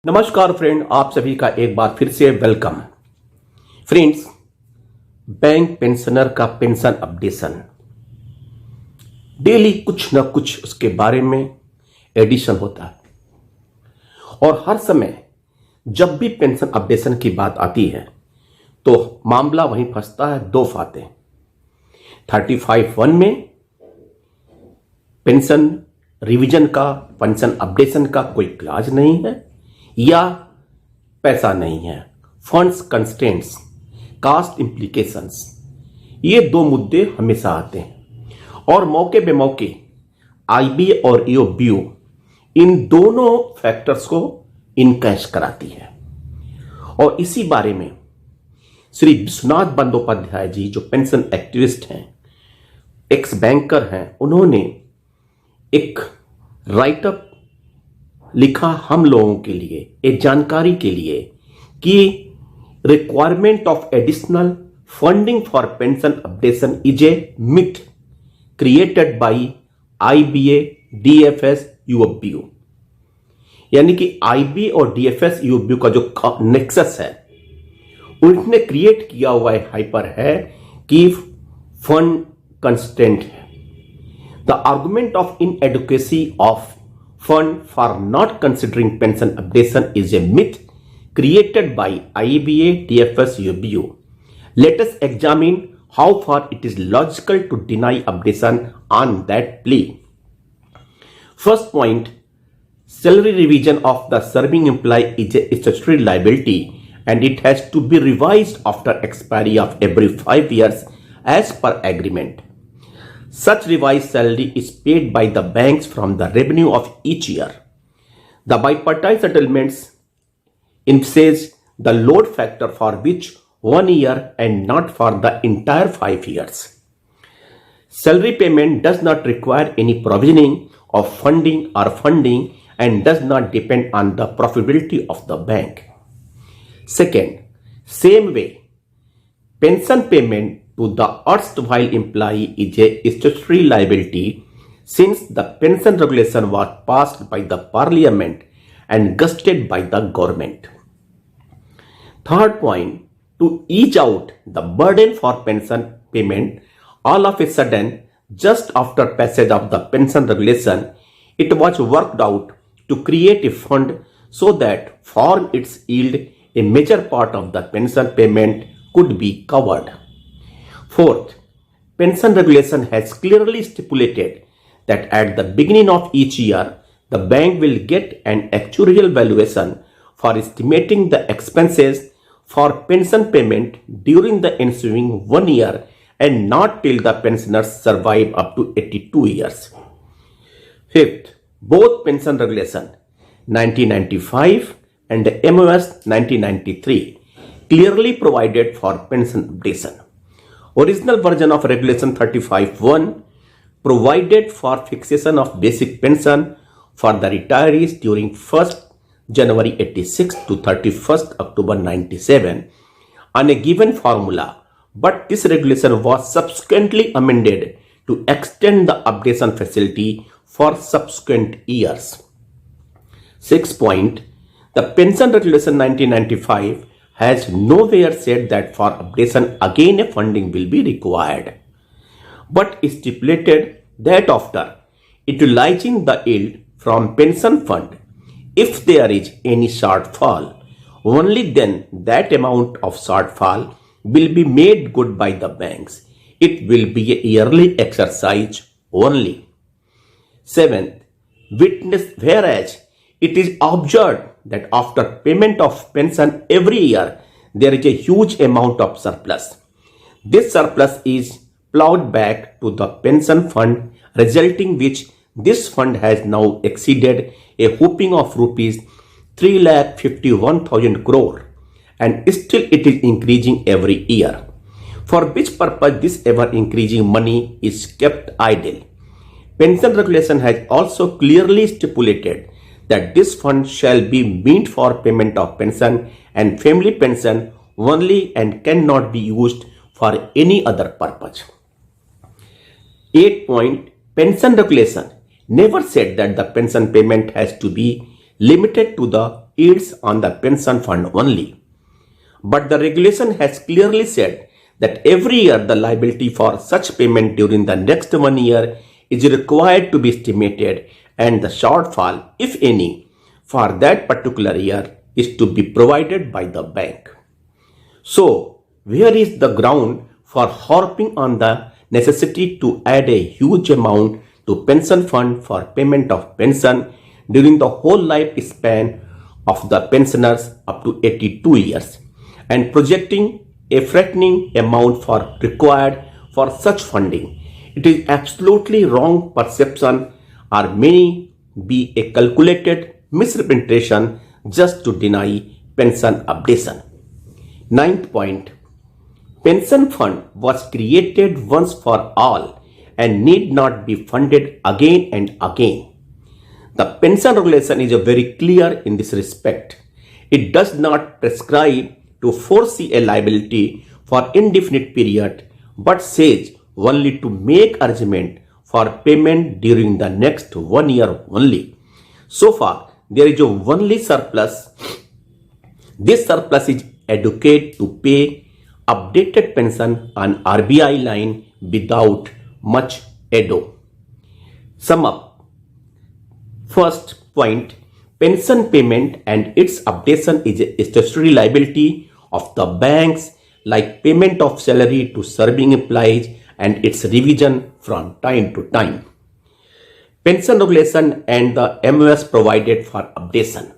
नमस्कार फ्रेंड, आप सभी का एक बार फिर से वेलकम। फ्रेंड्स, बैंक पेंशनर का पेंशन अपडेशन डेली कुछ ना कुछ उसके बारे में एडिशन होता है और हर समय जब भी पेंशन अपडेशन की बात आती है तो मामला वहीं फंसता है। दो बातें, 35(1) में पेंशन रिवीजन का, पेंशन अपडेशन का कोई क्लाज नहीं है या पैसा नहीं है, फंड्स कंस्ट्रेंट्स, कास्ट इंप्लीकेशंस, ये दो मुद्दे हमेशा आते हैं और मौके बेमौके आईबी और ईओबीओ इन दोनों फैक्टर्स को इनकैश कराती है। और इसी बारे में श्री विश्वनाथ बंदोपाध्याय जी, जो पेंशन एक्टिविस्ट हैं, एक्स बैंकर हैं, उन्होंने एक राइटअप लिखा हम लोगों के लिए, एक जानकारी के लिए, कि requirement of additional funding for pension updation is a myth created by IBA, DFS, UOBU. यानी कि आईबी और डीएफएस यूओबीयू का जो नेक्सस है, उन्होंने क्रिएट किया हुआ हाइपर है कि फंड कंस्टेंट है। The argument of inadequacy of fund for not considering pension updation is a myth created by IBA, DFS, UBU. Let us examine how far it is logical to deny updation on that plea. First point, salary revision of the serving employee is a statutory liability and it has to be revised after expiry of every 5 years as per agreement. Such revised salary is paid by the banks from the revenue of each year. The bipartite settlements emphasize the load factor for which 1 year and not for the entire 5 years. Salary payment does not require any provisioning of funding and does not depend on the profitability of the bank. Second, same way, pension payment to the erstwhile employee is a statutory liability since the pension regulation was passed by the parliament and gusted by the government. Third point, to ease out the burden for pension payment, all of a sudden, just after passage of the pension regulation, it was worked out to create a fund so that for its yield, a major part of the pension payment could be covered. Fourth, pension regulation has clearly stipulated that at the beginning of each year, the bank will get an actuarial valuation for estimating the expenses for pension payment during the ensuing 1 year and not till the pensioners survive up to 82 years. Fifth, both pension regulation 1995 and MOS 1993 clearly provided for pension updation. Original version of Regulation 35(1) provided for fixation of basic pension for the retirees during 1st January 86 to 31st October 97 on a given formula, but this regulation was subsequently amended to extend the updation facility for subsequent years. 6 point, the Pension Regulation 1995 has nowhere said that for updation again a funding will be required, but stipulated that after utilizing the yield from pension fund, if there is any shortfall, only then that amount of shortfall will be made good by the banks. It will be a yearly exercise only. Seventh, witness whereas it is observed that after payment of pension every year, there is a huge amount of surplus. This surplus is plowed back to the pension fund, resulting which this fund has now exceeded a whopping of rupees 3,51,000 crore and still it is increasing every year, for which purpose this ever increasing money is kept idle. Pension regulation has also clearly stipulated that this fund shall be meant for payment of pension and family pension only and cannot be used for any other purpose. 8 point, pension regulation never said that the pension payment has to be limited to the yields on the pension fund only. But the regulation has clearly said that every year the liability for such payment during the next 1 year is required to be estimated, and the shortfall, if any, for that particular year is to be provided by the bank. So, where is the ground for harping on the necessity to add a huge amount to pension fund for payment of pension during the whole lifespan of the pensioners up to 82 years, and projecting a frightening amount for required for such funding? It is absolutely wrong perception, or may be a calculated misrepresentation just to deny pension updation. Ninth point, pension fund was created once for all and need not be funded again and again. The pension regulation is very clear in this respect. It does not prescribe to foresee a liability for indefinite period, but says only to make arrangement for payment during the next 1 year only. So far, there is only surplus. This surplus is adequate to pay updated pension on RBI line without much ado. Sum up. First point, pension payment and its updation is a statutory liability of the banks, like payment of salary to serving employees and its revision from time to time. Pension regulation and the MOS provided for updation.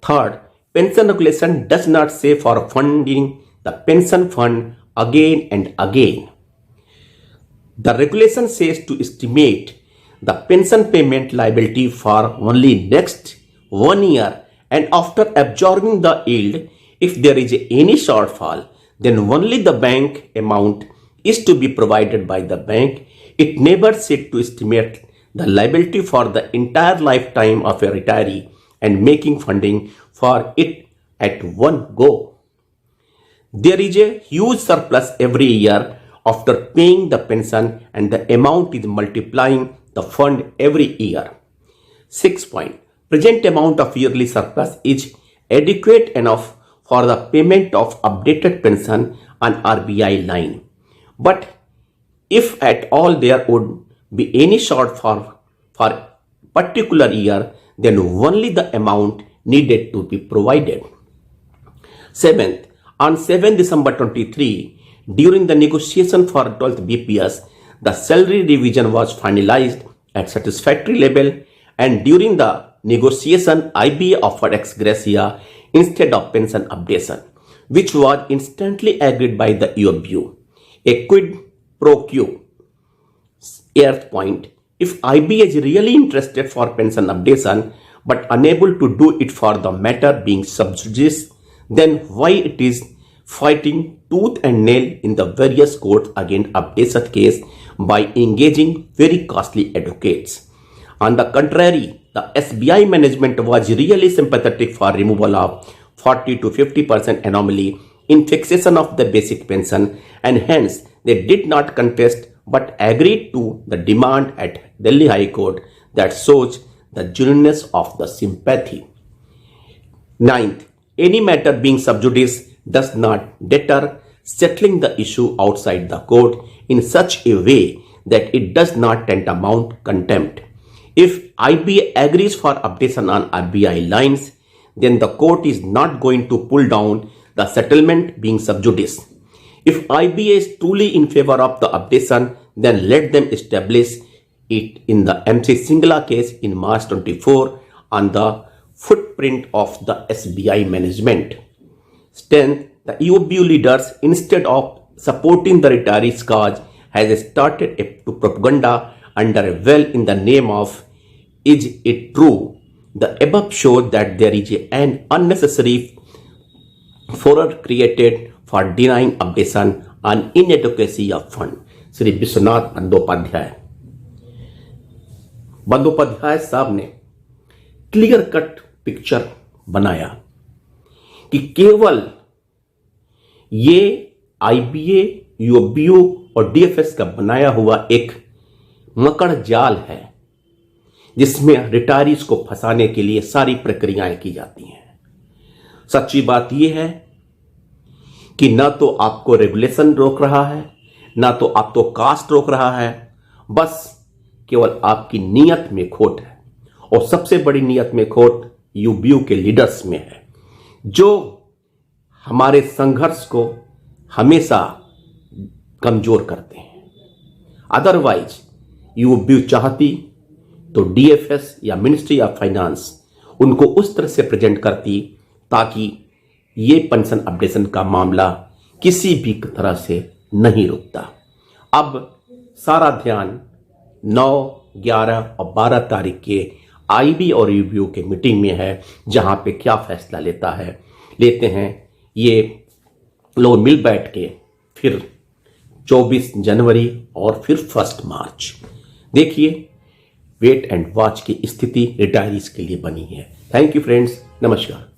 Third, pension regulation does not say for funding the pension fund again and again. The regulation says to estimate the pension payment liability for only next 1 year, and after absorbing the yield, if there is any shortfall, then only the bank amount is to be provided by the bank. It never said to estimate the liability for the entire lifetime of a retiree and making funding for it at one go. There is a huge surplus every year after paying the pension, and the amount is multiplying the fund every year. 6 point, present amount of yearly surplus is adequate enough for the payment of updated pension on RBI line. But if at all there would be any shortfall for particular year, then only the amount needed to be provided. 7th, on 7 December 23, during the negotiation for 12th BPS, the salary revision was finalized at satisfactory level, and during the negotiation, IBA offered ex gratia instead of pension updation, which was instantly agreed by the UOBU. A quid pro quo. 8th point, if IBA is really interested for pension updation but unable to do it for the matter being sub judice, then why it is fighting tooth and nail in the various courts against updation case by engaging very costly advocates? On the contrary, the SBI management was really sympathetic for removal of 40 to 50% anomaly in fixation of the basic pension, and hence they did not contest but agreed to the demand at Delhi High Court that shows the genuineness of the sympathy. 9th, any matter being sub judice does not deter settling the issue outside the court in such a way that it does not tantamount contempt. If IBA agrees for updation on RBI lines, then the court is not going to pull down the settlement being sub judice. If IBA is truly in favor of the updation, then let them establish it in the MC Singla case in March 24 on the footprint of the SBI management. 10th, the UOBU leaders, instead of supporting the retirees' cause, has started a propaganda under a well in the name of "Is it true?" The above shows that there is an unnecessary furor created for denying updation on inadequacy of fund. Shri Vishwanath Bandopadhyay साहब ने clear cut picture बनाया कि केवल ये IBA, यूओबीयू और DFS का बनाया हुआ एक मकड़ जाल है जिसमें रिटायरीज को फंसाने के लिए सारी प्रक्रियाएं की जाती हैं। सच्ची बात यह है कि ना तो आपको रेगुलेशन रोक रहा है, ना तो आपको कास्ट रोक रहा है, बस केवल आपकी नीयत में खोट है। और सबसे बड़ी नीयत में खोट यूबीयू के लीडर्स में है, जो हमारे संघर्ष को हमेशा कमजोर करते हैं। अदरवाइज यूबीयू चाहती तो डीएफएस या मिनिस्ट्री ऑफ फाइनेंस उनको उस तरह से प्रेजेंट करती ताकि ये पेंशन अपडेशन का मामला किसी भी तरह से नहीं रुकता। अब सारा ध्यान 9, 11 और 12 तारीख के आईबी और यूबीयू के मीटिंग में है, जहां पे क्या फैसला लेते हैं ये लोग मिल बैठ के फिर 24 जनवरी और फिर 1 मार्च। देखिए, वेट एंड वॉच की स्थिति रिटायरीज के लिए बनी है। थैंक यू फ्रेंड्स, नमस्कार।